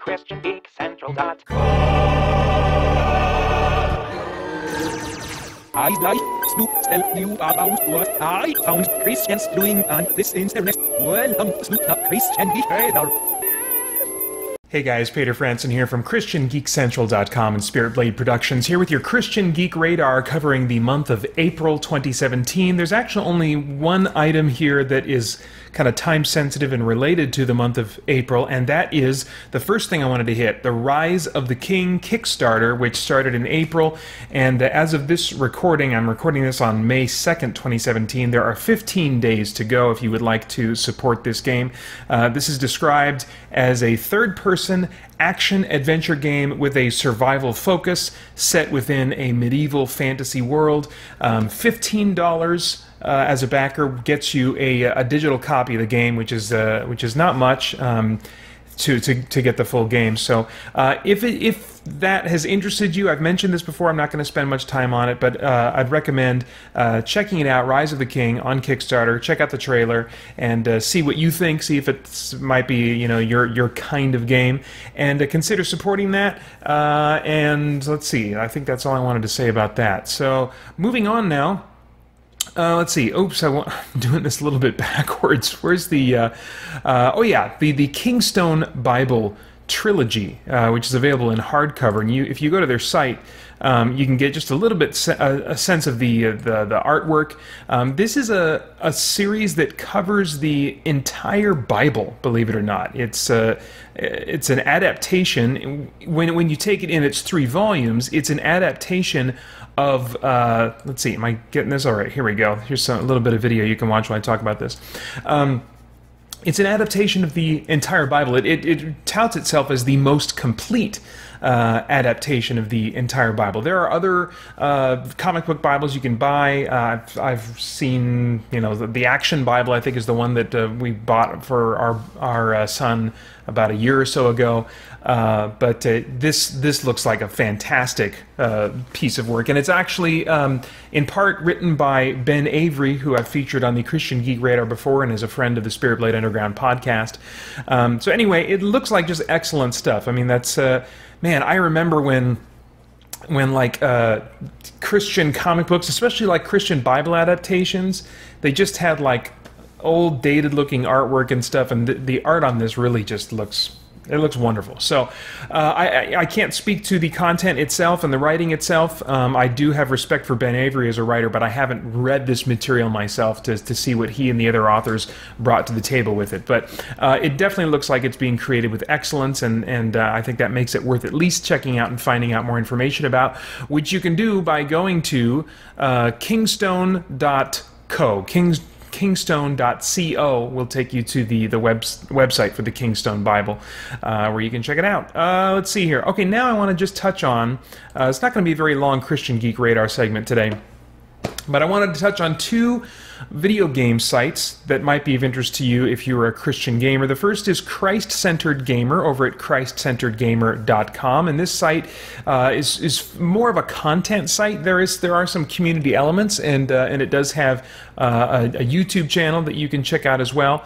I'd like to tell you about what I found Christians doing on this internet. Welcome to the Christian Geek Radar. Hey guys, Peter Franson here from Christiangeekcentral.com and Spirit Blade Productions, here with your Christian Geek Radar covering the month of April 2017. There's actually only one item here that is kind of time sensitive and related to the month of April, and that is the first thing I wanted to hit, the Rise of the King Kickstarter, which started in April, and as of this recording, I'm recording this on May 2nd, 2017, there are 15 days to go if you would like to support this game. This is described as a third-person action-adventure game with a survival focus set within a medieval fantasy world. $15 as a backer gets you a digital copy of the game, which is not much to get the full game. So if that has interested you, I've mentioned this before, I'm not going to spend much time on it, but I'd recommend checking it out, Rise of the King on Kickstarter. Check out the trailer and see what you think, see if it might be, you know, your kind of game, and consider supporting that. And let's see, I think that's all I wanted to say about that. So moving on now. Let's see. Oops, I'm doing this a little bit backwards. Where's the? Oh yeah, the Kingston Bible trilogy, which is available in hardcover. And if you go to their site, you can get just a little bit a sense of the artwork. This is a series that covers the entire Bible. Believe it or not, it's an adaptation. When you take it in its 3 volumes, it's an adaptation of, let's see, am I getting this? All right, here we go. Here's a little bit of video you can watch while I talk about this. It's an adaptation of the entire Bible. It touts itself as the most complete adaptation of the entire Bible. There are other comic book Bibles you can buy. I've seen, you know, the Action Bible, I think, is the one that we bought for our son about a year or so ago. But this looks like a fantastic piece of work, and it's actually in part written by Ben Avery, who I've featured on the Christian Geek Radar before and is a friend of the Spirit Blade Underground podcast. So anyway, it looks like just excellent stuff. I mean, that's man, I remember when like Christian comic books, especially like Christian Bible adaptations, they just had like old dated looking artwork and stuff, and the art on this really just looks wonderful. So I can't speak to the content itself and the writing itself. I do have respect for Ben Avery as a writer, but I haven't read this material myself to see what he and the other authors brought to the table with it. But it definitely looks like it's being created with excellence, and I think that makes it worth at least checking out and finding out more information about, which you can do by going to kingstone.co. Kingstone.co will take you to the website for the Kingston Bible, where you can check it out. Let's see here. Okay, now I want to just touch on, it's not going to be a very long Christian Geek Radar segment today, but I wanted to touch on 2 video game sites that might be of interest to you if you're a Christian gamer. The first is ChristCentered Gamer over at christiangeekcentral.com, and this site is more of a content site. There are some community elements, and it does have a YouTube channel that you can check out as well.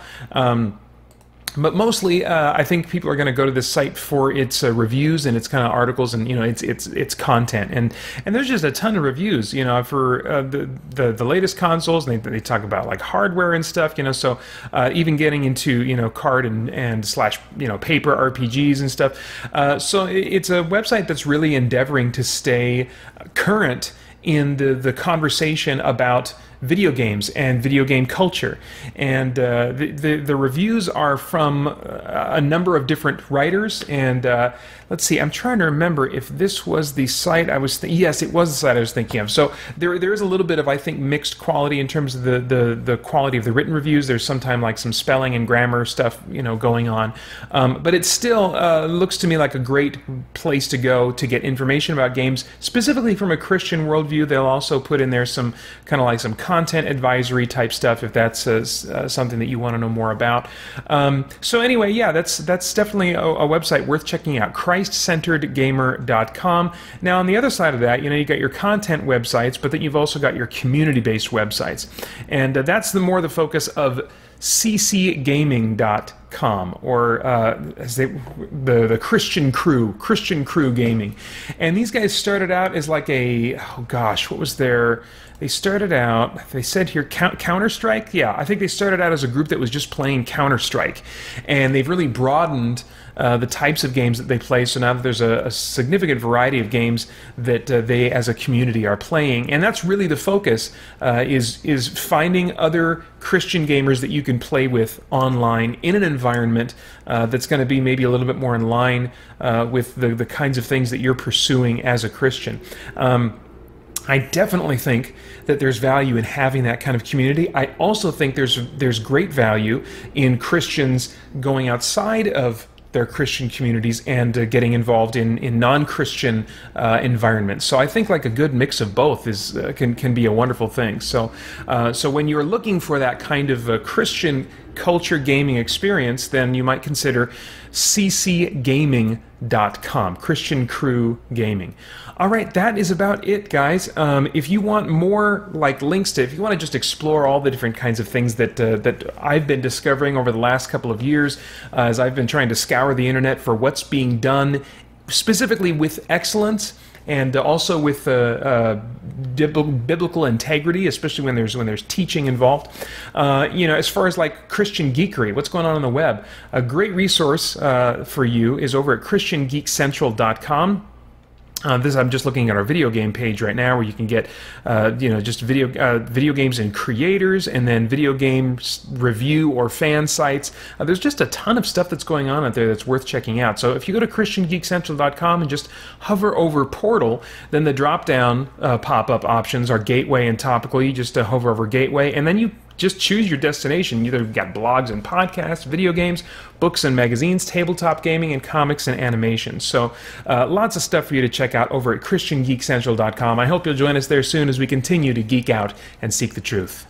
But mostly, I think people are going to go to this site for its reviews and its kind of articles, and, you know, its content. And there's just a ton of reviews, you know, for the latest consoles. And they talk about like hardware and stuff, you know. So even getting into, you know, card and slash, you know, paper RPGs and stuff. So it's a website that's really endeavoring to stay current in the conversation about video games and video game culture, and the reviews are from a number of different writers. And let's see, I'm trying to remember if this was the site I was yes, it was the site I was thinking of. So there is a little bit of, I think, mixed quality in terms of the quality of the written reviews. There's sometimes like some spelling and grammar stuff, you know, going on, but it still looks to me like a great place to go to get information about games, specifically from a Christian worldview. They'll also put in there some kind of like some content advisory type stuff if that's something that you want to know more about. So anyway, yeah, that's definitely a website worth checking out, christcenteredgamer.com. Now on the other side of that, you know, you got your content websites, but then you've also got your community-based websites, and that's the focus of ccgaming.com. ChristCenteredGamer.com, or the Christian Crew Gaming. And these guys started out as like a, oh gosh, what was their... They started out, they said here, Counter-Strike? Yeah, I think they started out as a group that was just playing Counter-Strike. And they've really broadened the types of games that they play, so now that there's a significant variety of games that they as a community are playing. And that's really the focus, is finding other Christian gamers that you can play with online in an environment that's going to be maybe a little bit more in line with the kinds of things that you're pursuing as a Christian. I definitely think that there's value in having that kind of community. I also think there's great value in Christians going outside of their Christian communities and getting involved in non-Christian environments. So I think like a good mix of both is can be a wonderful thing. So when you're looking for that kind of Christian culture gaming experience, then you might consider ccgaming.com, Christian Crew Gaming. All right, that is about it, guys. If you want more like links to, if you want to just explore all the different kinds of things that I've been discovering over the last couple of years, as I've been trying to scour the internet for what's being done specifically with excellence, and also with biblical integrity, especially when there's teaching involved. You know, as far as like Christian geekery, what's going on the web, a great resource for you is over at christiangeekcentral.com. I'm just looking at our video game page right now, where you can get, you know, just video games and creators, and then video games review or fan sites. There's just a ton of stuff that's going on out there that's worth checking out. So if you go to christiangeekcentral.com and just hover over Portal, then the drop-down pop-up options are Gateway and Topical. You just hover over Gateway, and then you just choose your destination. You've got blogs and podcasts, video games, books and magazines, tabletop gaming, and comics and animation. So lots of stuff for you to check out over at christiangeekcentral.com. I hope you'll join us there soon as we continue to geek out and seek the truth.